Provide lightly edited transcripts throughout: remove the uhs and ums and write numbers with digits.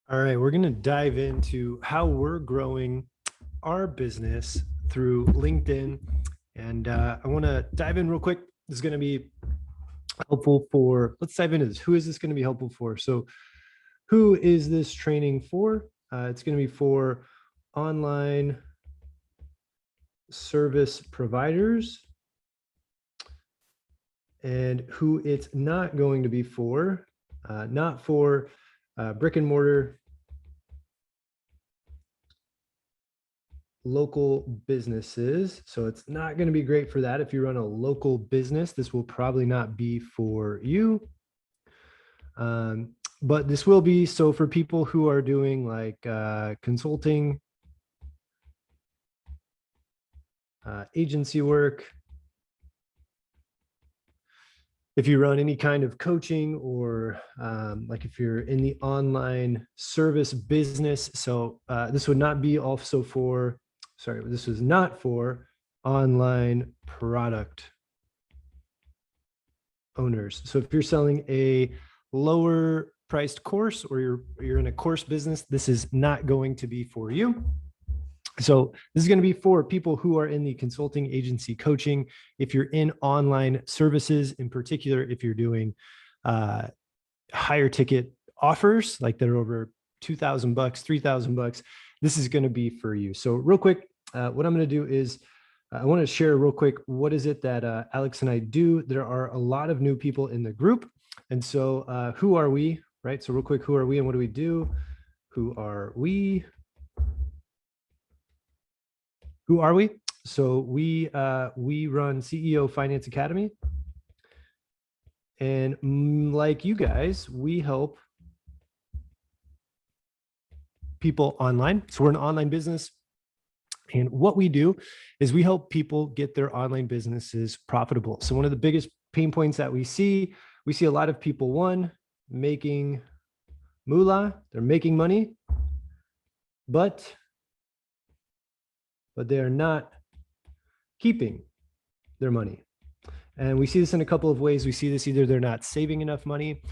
All right, we're going to dive into how we're growing our business through LinkedIn. And I want to dive in real quick. This is going to be helpful for, let's dive into this. Who is this going to be helpful for? So who is this training for? It's going to be for online service providers. And who it's not going to be for, not for brick and mortar local businesses. So it's not going to be great for that. If you run a local business, this will probably not be for you. But this will be so for people who are doing like consulting, agency work. If you run any kind of coaching or like if you're in the online service business. So this would not be also for, sorry, this was not for online product owners. So if you're selling a lower priced course or you're in a course business, this is not going to be for you. So this is going to be for people who are in the consulting agency coaching. If you're in online services, in particular, if you're doing higher ticket offers, like that are over $2,000, $3,000, this is going to be for you. So real quick, what I'm going to do is I want to share real quick, what is it that Alex and I do? There are a lot of new people in the group. And so who are we, right? So real quick, who are we and what do we do? Who are we? Who are we? So we run CEO Finance Academy. And like you guys, we help people online. So we're an online business. And what we do is we help people get their online businesses profitable. So one of the biggest pain points that we see a lot of people, one, making moolah, they're making money, but they are not keeping their money. And we see this in a couple of ways. We see this either they're not saving enough money,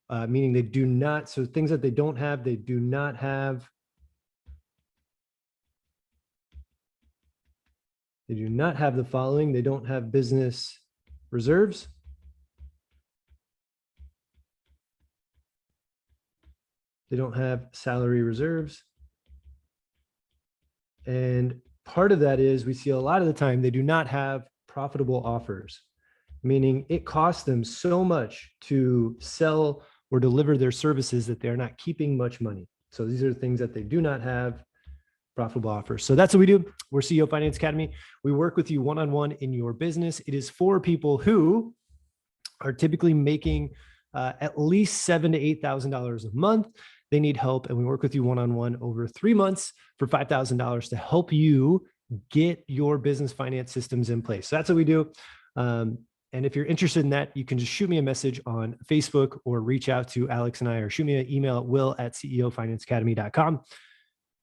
meaning they do not, so things that they don't have, they do not have. They do not have the following. They don't have business reserves. They don't have salary reserves. And part of that is we see a lot of the time they do not have profitable offers, meaning it costs them so much to sell or deliver their services that they're not keeping much money. So these are the things that they do not have profitable offers. So that's what we do. We're CEO Finance Academy. We work with you one-on-one in your business. It is for people who are typically making at least $7,000 to $8,000 a month. They need help, and we work with you one-on-one over 3 months for $5,000 to help you get your business finance systems in place. So that's what we do. And if you're interested in that, you can just shoot me a message on Facebook or reach out to Alex and I, or shoot me an email at will@ceofinanceacademy.com.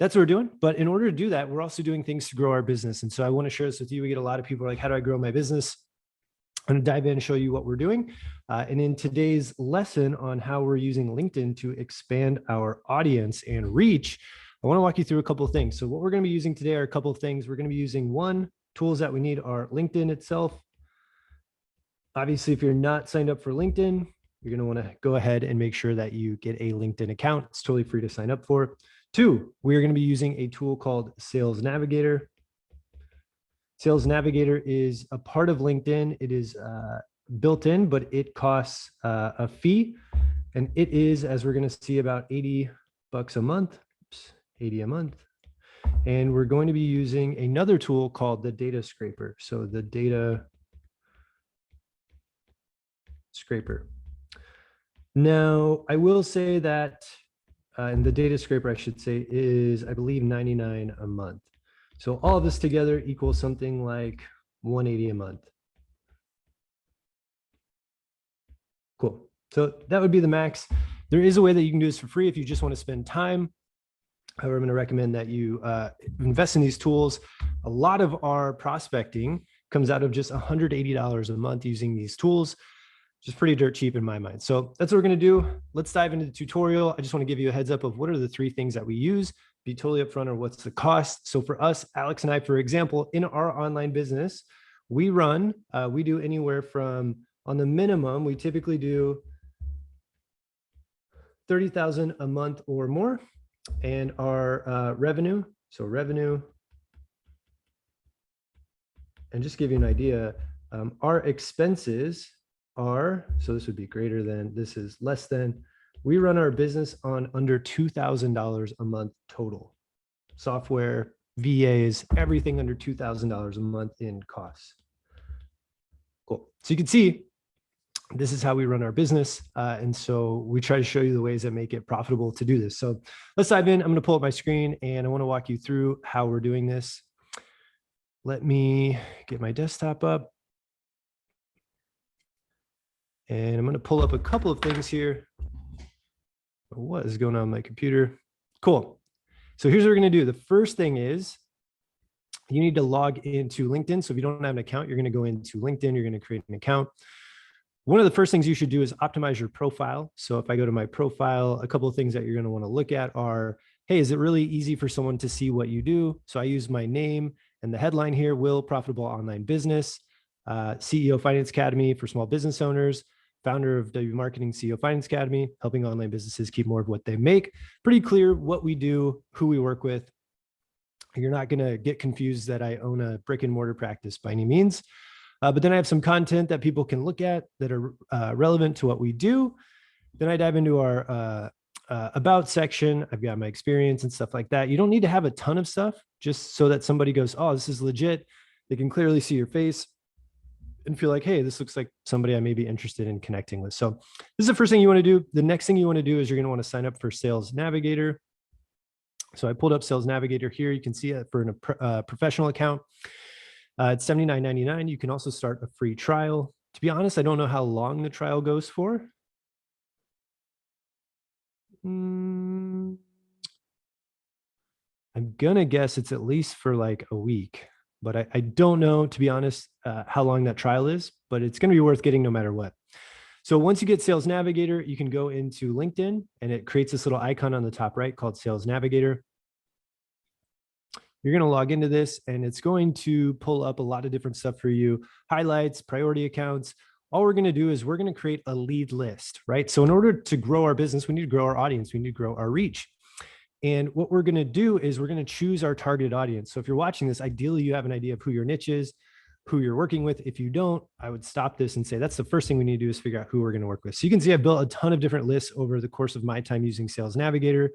That's what we're doing. But in order to do that, we're also doing things to grow our business. And so I want to share this with you. We get a lot of people like, how do I grow my business? I'm going to dive in and show you what we're doing. And in today's lesson on how we're using LinkedIn to expand our audience and reach, I want to walk you through a couple of things. So what we're going to be using today are a couple of things. We're going to be using one, tools that we need are LinkedIn itself. Obviously, if you're not signed up for LinkedIn, you're going to want to go ahead and make sure that you get a LinkedIn account. It's totally free to sign up for. 2, we are going to be using a tool called Sales Navigator. Sales Navigator is a part of LinkedIn. It is built in, but it costs a fee. And it is, as we're going to see, about $80 a month, 80 a month. And we're going to be using another tool called the Data Scraper. So the Data Scraper. Now, I will say that, and the Data Scraper, I should say, is, I believe, $99 a month. So all of this together equals something like $180 a month. Cool. So that would be the max. There is a way that you can do this for free if you just want to spend time. However, I'm going to recommend that you invest in these tools. A lot of our prospecting comes out of just $180 a month using these tools. which is pretty dirt cheap in my mind. So that's what we're going to do. Let's dive into the tutorial. I just want to give you a heads up of what are the 3 things that we use, be totally upfront on what's the cost. So for us, Alex and I, for example, in our online business, we do anywhere from, on the minimum, we typically do 30,000 a month or more. And our revenue, and just give you an idea, our expenses are, so this would be greater than, this is less than, we run our business on under $2,000 a month total. Software, VAs, everything under $2,000 a month in costs. Cool. So you can see, this is how we run our business. And so we try to show you the ways that make it profitable to do this. So let's dive in. I'm going to pull up my screen and I want to walk you through how we're doing this. Let me get my desktop up. And I'm going to pull up a couple of things here. What is going on my computer? Cool. So here's what we're going to do. The first thing is you need to log into LinkedIn. So if you don't have an account, you're going to go into LinkedIn. You're going to create an account. One of the first things you should do is optimize your profile. So if I go to my profile, a couple of things that you're going to want to look at are, hey, is it really easy for someone to see what you do? So I use my name and the headline here, Will, Profitable Online Business, CEO Finance Academy for small business owners, founder of W Marketing CEO Finance Academy, helping online businesses keep more of what they make. Pretty clear what we do, who we work with. You're not going to get confused that I own a brick and mortar practice by any means. But then I have some content that people can look at that are relevant to what we do. Then I dive into our about section. I've got my experience and stuff like that. You don't need to have a ton of stuff just so that somebody goes, oh, this is legit. They can clearly see your face and feel like, hey, this looks like somebody I may be interested in connecting with. So this is the first thing you want to do. The next thing you want to do is you're going to want to sign up for Sales Navigator. So I pulled up Sales Navigator here. You can see it for a professional account. It's $79.99. You can also start a free trial. To be honest, I don't know how long the trial goes for. I'm going to guess it's at least for like a week, but I don't know, to be honest, how long that trial is, but it's going to be worth getting no matter what. So once you get Sales Navigator, you can go into LinkedIn and it creates this little icon on the top right called Sales Navigator. You're going to log into this and it's going to pull up a lot of different stuff for you, highlights, priority accounts. All we're going to do is we're going to create a lead list, right? So in order to grow our business, we need to grow our audience. We need to grow our reach. And what we're going to do is we're going to choose our targeted audience. So if you're watching this, ideally you have an idea of who your niche is, who you're working with. If you don't, I would stop this and say, that's the first thing we need to do is figure out who we're going to work with. So you can see I built a ton of different lists over the course of my time using Sales Navigator.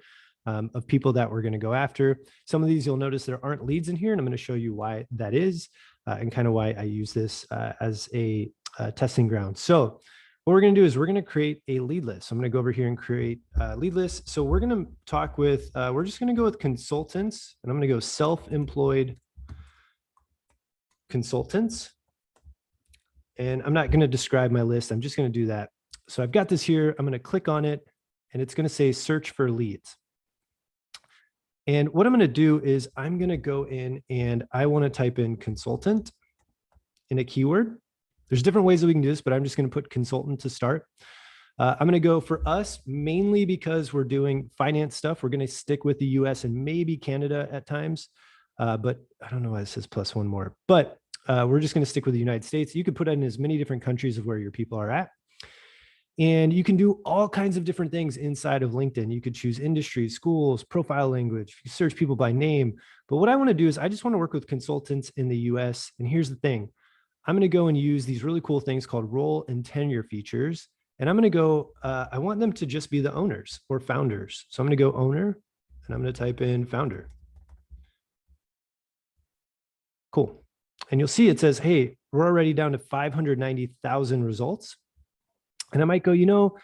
Of people that we're going to go after. Some of these you'll notice there aren't leads in here, and I'm going to show you why that is and kind of why I use this as a testing ground. So what we're going to do is we're going to create a lead list. So I'm going to go over here and create a lead list. So we're going to talk with, we're just going to go with consultants, and I'm going to go self-employed consultants. And I'm not going to describe my list. I'm just going to do that. So I've got this here. I'm going to click on it, and it's going to say search for leads. And what I'm going to do is I'm going to go in and I want to type in consultant in a keyword. There's different ways that we can do this, but I'm just going to put consultant to start. I'm going to go for us mainly because we're doing finance stuff. We're going to stick with the US and maybe Canada at times, but I don't know why it says plus one more, but we're just going to stick with the United States. You could put in as many different countries of where your people are at. And you can do all kinds of different things inside of LinkedIn. You could choose industries, schools, profile language, you search people by name. But what I want to do is I just want to work with consultants in the US. And here's the thing. I'm going to go and use these really cool things called role and tenure features. And I'm going to go, I want them to just be the owners or founders. So I'm going to go owner and I'm going to type in founder. Cool. And you'll see it says, hey, we're already down to 590,000 results. And I might go, you know,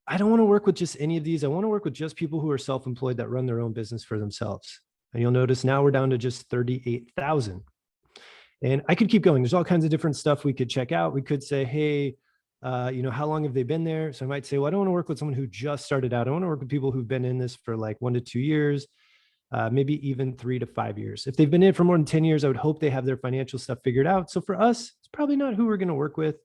I don't want to work with just any of these. I want to work with just people who are self-employed that run their own business for themselves. And you'll notice now we're down to just 38,000. And I could keep going. There's all kinds of different stuff we could check out. We could say, hey, you know, how long have they been there? So I might say, well, I don't want to work with someone who just started out. I want to work with people who've been in this for like 1 to 2 years, maybe even 3 to 5 years. If they've been in it for more than 10 years, I would hope they have their financial stuff figured out. So for us, it's probably not who we're going to work with.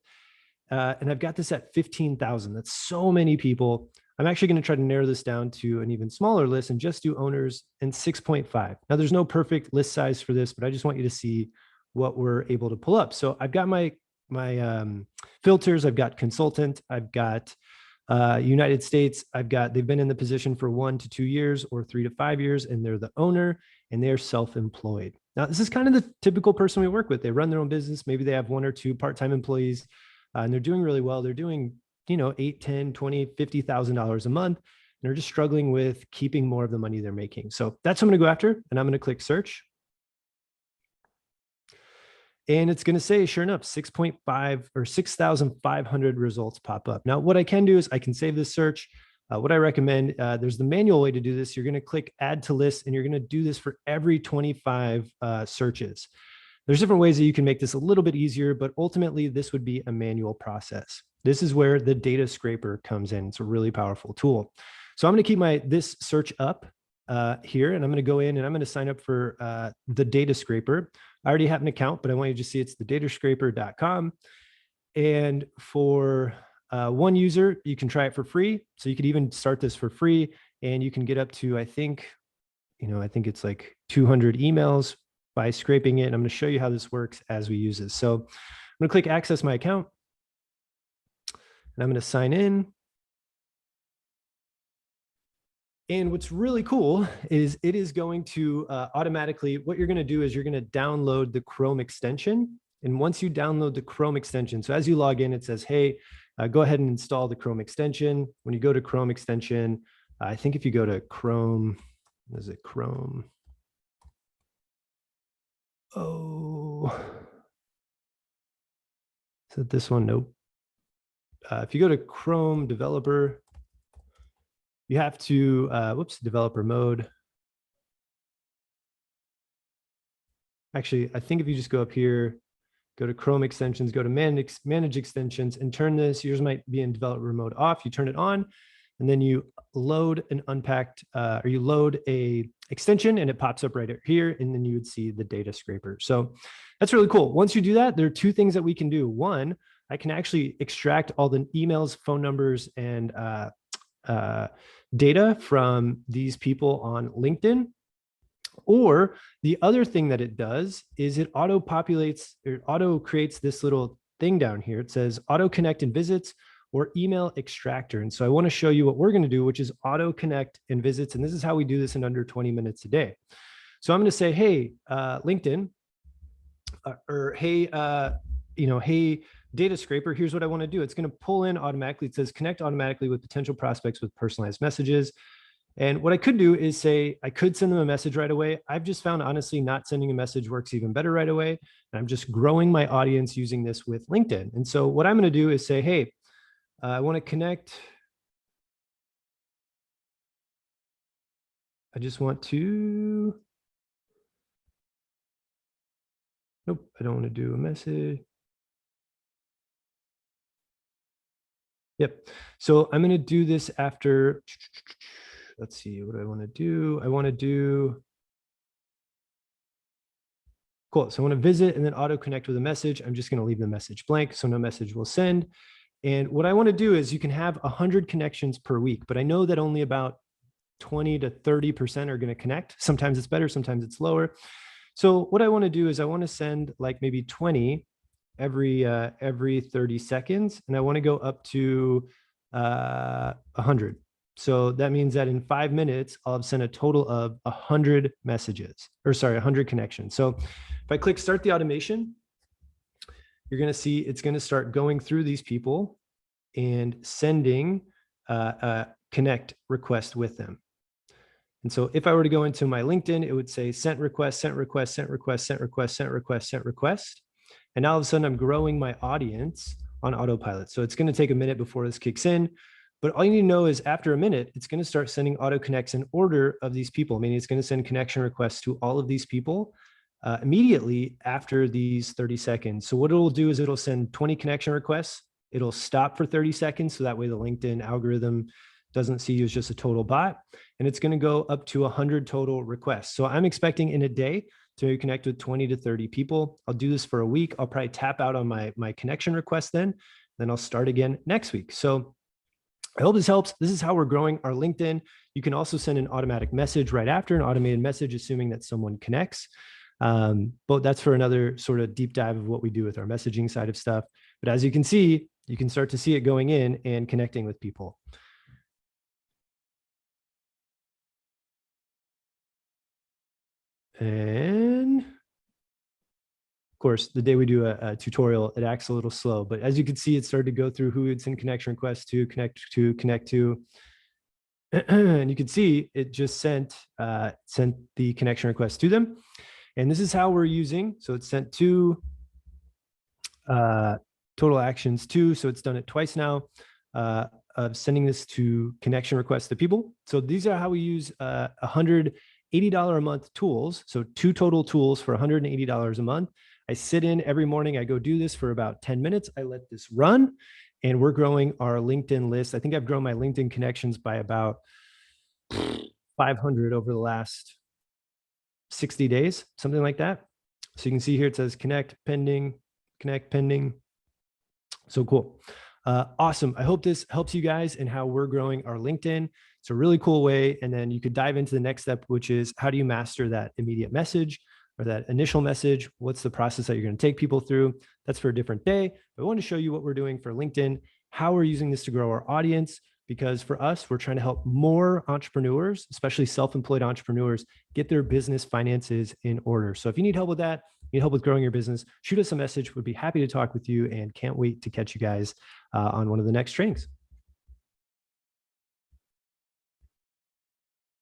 And I've got this at 15,000. That's so many people. I'm actually going to try to narrow this down to an even smaller list and just do owners and 6.5. Now, there's no perfect list size for this, but I just want you to see what we're able to pull up. So I've got my filters. I've got consultant. I've got United States. They've been in the position for 1 to 2 years or 3 to 5 years, and they're the owner and they're self-employed. Now, this is kind of the typical person we work with. They run their own business. Maybe they have 1 or 2 part-time employees, and they're doing really well. They're doing, $8, 10, 20, $50,000 a month. And they're just struggling with keeping more of the money they're making. So that's what I'm going to go after. And I'm going to click search. And it's going to say, sure enough, 6.5 or 6,500 results pop up. Now, what I can do is I can save this search. What I recommend, there's the manual way to do this. You're going to click add to list, and you're going to do this for every 25 searches. There's different ways that you can make this a little bit easier, but ultimately this would be a manual process. This is where the data scraper comes in. It's a really powerful tool. So I'm going to keep this search up here, and I'm going to go in and I'm going to sign up for the data scraper. I already have an account, but I want you to see it's the datascraper.com. And for one user, you can try it for free. So you could even start this for free, and you can get up to, I think it's like 200 emails by scraping it. And I'm going to show you how this works as we use this. So I'm going to click access my account, and I'm going to sign in. And what's really cool is it is going to automatically, what you're going to do is you're going to download the Chrome extension. And once you download the Chrome extension, so as you log in, it says, hey, go ahead and install the Chrome extension. When you go to Chrome extension, I think if you go to Chrome, is it Chrome? Oh, is it this one? Nope. If you go to Chrome developer, you have to, developer mode. Actually, I think if you just go up here, go to Chrome extensions, go to manage extensions, and turn this, yours might be in developer mode off. You turn it on, and then you load an unpacked, or you load a extension, and it pops up right here, and then you would see the data scraper. So that's really cool. Once you do that, there are 2 things that we can do. One, I can actually extract all the emails, phone numbers, and data from these people on LinkedIn. Or the other thing that it does is it auto creates this little thing down here. It says auto connect and visits or email extractor. And so I want to show you what we're going to do, which is auto connect and visits. And this is how we do this in under 20 minutes a day. So I'm going to say, hey, LinkedIn, or hey, hey, data scraper, here's what I want to do. It's going to pull in automatically. It says connect automatically with potential prospects with personalized messages. And what I could do is say, I could send them a message right away. I've just found, honestly, not sending a message works even better right away. And I'm just growing my audience using this with LinkedIn. And so what I'm going to do is say, hey, I want to connect. I just want to, nope, I don't want to do a message. Yep. So I'm going to do this after, let's see, what do I want to do? I want to do, cool. So I want to visit and then auto connect with a message. I'm just going to leave the message blank, so no message will send. And what I want to do is you can have 100 connections per week, but I know that only about 20 to 30% are going to connect. Sometimes it's better, sometimes it's lower. So what I want to do is I want to send like maybe 20 every 30 seconds. And I want to go up to 100. So that means that in 5 minutes, I'll have sent a total of 100 messages, or sorry, 100 connections. So if I click start the automation, you're going to see it's going to start going through these people and sending a connect request with them. And so if I were to go into my LinkedIn, it would say sent request, sent request, sent request, sent request, sent request, sent request. And now all of a sudden I'm growing my audience on autopilot. So it's going to take a minute before this kicks in. But all you need to know is after a minute, it's going to start sending auto connects in order of these people. Meaning it's going to send connection requests to all of these people immediately after these 30 seconds. So what it'll do is it'll send 20 connection requests. It'll stop for 30 seconds. So that way the LinkedIn algorithm doesn't see you as just a total bot. And it's going to go up to 100 total requests. So I'm expecting in a day to connect with 20 to 30 people. I'll do this for a week. I'll probably tap out on my connection request then. then I'll start again next week. So I hope this helps. This is how we're growing our LinkedIn. You can also send an automatic message right after, an automated message, assuming that someone connects. But that's for another sort of deep dive of what we do with our messaging side of stuff. But as you can see, you can start to see it going in and connecting with people. And of course, the day we do a tutorial, it acts a little slow, but as you can see, it started to go through who it's in connection request to, connect to. And you can see it just sent the connection request to them. And this is how we're using. So it's sent to total actions to, so it's done it twice now, of sending this to connection requests to people. So these are how we use $180 a month tools. So 2 total tools for $180 a month. I sit in every morning. I go do this for about 10 minutes. I let this run, and we're growing our LinkedIn list. I think I've grown my LinkedIn connections by about 500 over the last 60 days, something like that. So you can see here, it says connect pending. So cool. Awesome. I hope this helps you guys in how we're growing our LinkedIn. It's a really cool way. And then you could dive into the next step, which is how do you master that immediate message or that initial message? What's the process that you're going to take people through? That's for a different day. But I want to show you what we're doing for LinkedIn, how we're using this to grow our audience, because for us, we're trying to help more entrepreneurs, especially self-employed entrepreneurs, get their business finances in order. So if you need help with that, need help with growing your business, shoot us a message. We'd be happy to talk with you and can't wait to catch you guys on one of the next trainings.